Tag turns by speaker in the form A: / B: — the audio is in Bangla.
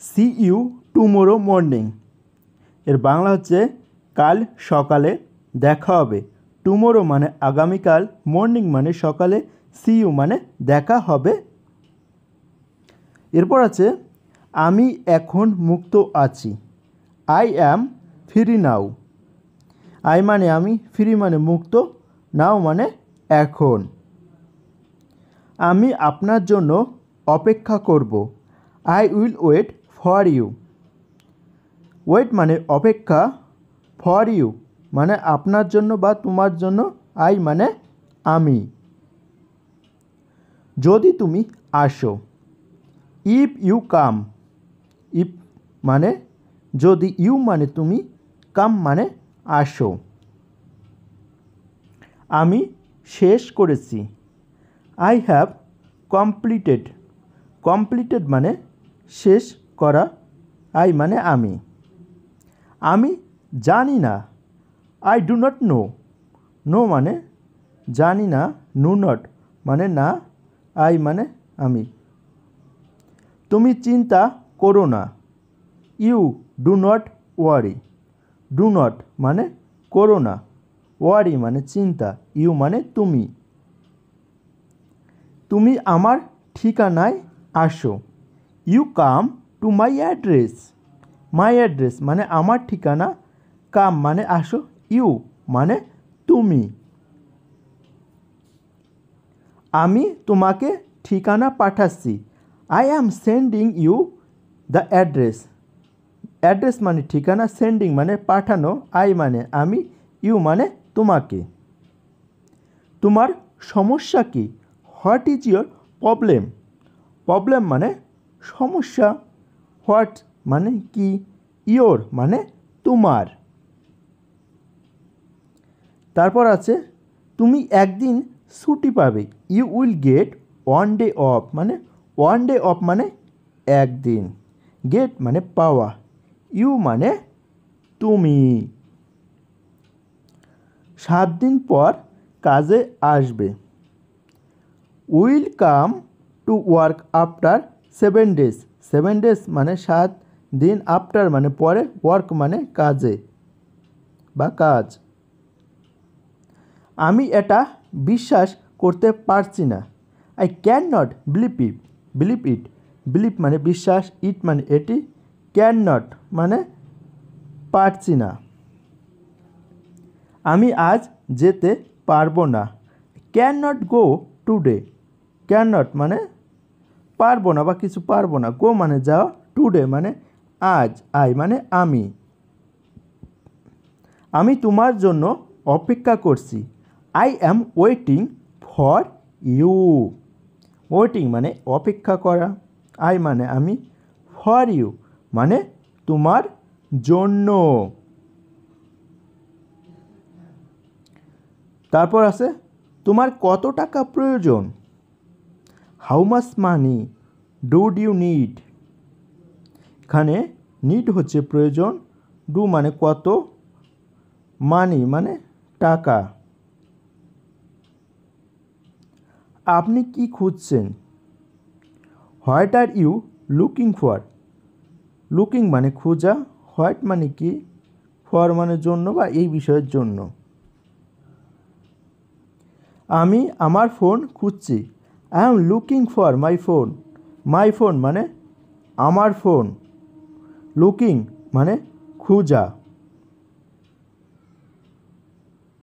A: সি ইউ টুমোরো মর্নিং এর বাংলা হচ্ছে কাল সকালে দেখা হবে। টুমোরো মানে আগামীকাল, মর্নিং মানে সকালে, সি ইউ মানে দেখা হবে। এরপর আছে আমি এখন মুক্ত আছি। I am free now. I মানে আমি, ফ্রি মানে মুক্ত, নাও মানে এখন। আমি আপনার জন্য অপেক্ষা করব। I will wait for you. Wait মানে অপেক্ষা, ফর ইউ মানে আপনার জন্য বা তোমার জন্য, আই মানে আমি। যদি তুমি আসো। If you come. ইফ মানে যদি, ইউ মানে তুমি, কাম মানে আসো। আমি শেষ করেছি। I have completed. কমপ্লিটেড মানে শেষ করা, আই মানে আমি। আমি জানি না। I do not know. No মানে জানি না, নো নট মানে না, আই মানে আমি। তুমি চিন্তা করো না। You do not worry. Do not মানে করো না, ওয়ারি মানে চিন্তা, ইউ মানে তুমি। তুমি আমার ঠিকানায় আসো। You come to my address. My address মানে আমার ঠিকানা, কাম মানে আসো, ইউ মানে তুমি। আমি তোমাকে ঠিকানা পাঠাচ্ছি। I am sending you the address. Address মানে ঠিকানা, সেন্ডিং মানে পাঠানো, আই মানে আমি, ইউ মানে তোমাকে। তোমার সমস্যা কি? What is your problem? Problem মানে সমস্যা, হোয়াট মানে কি, ইয়োর মানে তোমার। তারপর আছে তুমি একদিন ছুটি পাবে। You will get one day off. মানে ওয়ান ডে অফ মানে একদিন, গেট মানে পাওয়া, ইউ মানে তুমি। 7 দিন পর কাজে আসবে। Will come to work after 7 days. 7 days মানে 7 দিন, আফটার মানে পরে, ওয়ার্ক মানে কাজে বা কাজ। আমি এটা বিশ্বাস করতে পারছি না। I can not believe it. Believe it, believe মানে বিশ্বাস, ইট মানে এটি, ক্যান নট মানে পারছি না। আমি আজ যেতে পারবো না। Can not go today. Can not মানে পারবো না বা কিছু পারবো না, গো মানে যাও, টুডে মানে আজ, আই মানে আমি। আমি তোমার জন্য অপেক্ষা করছি। I am waiting for you. Waiting মানে অপেক্ষা করা, আই মানে আমি, ফর ইউ মানে তোমার জন্য। তারপর আছে তোমার কত টাকা প্রয়োজন? How much money do you need? এখানে নিড হচ্ছে প্রয়োজন, ডু মানে কত, মানি মানে টাকা। আপনি কি খুঁজছেন? What are you looking for? Looking মানে খোঁজা, হোয়াট মানে কি, ফর মানে জন্য বা এই বিষয়ের জন্য। আমি আমার ফোন খুঁজছি। I am looking for my phone. My phone মানে আমার ফোন, লুকিং মানে খোঁজা।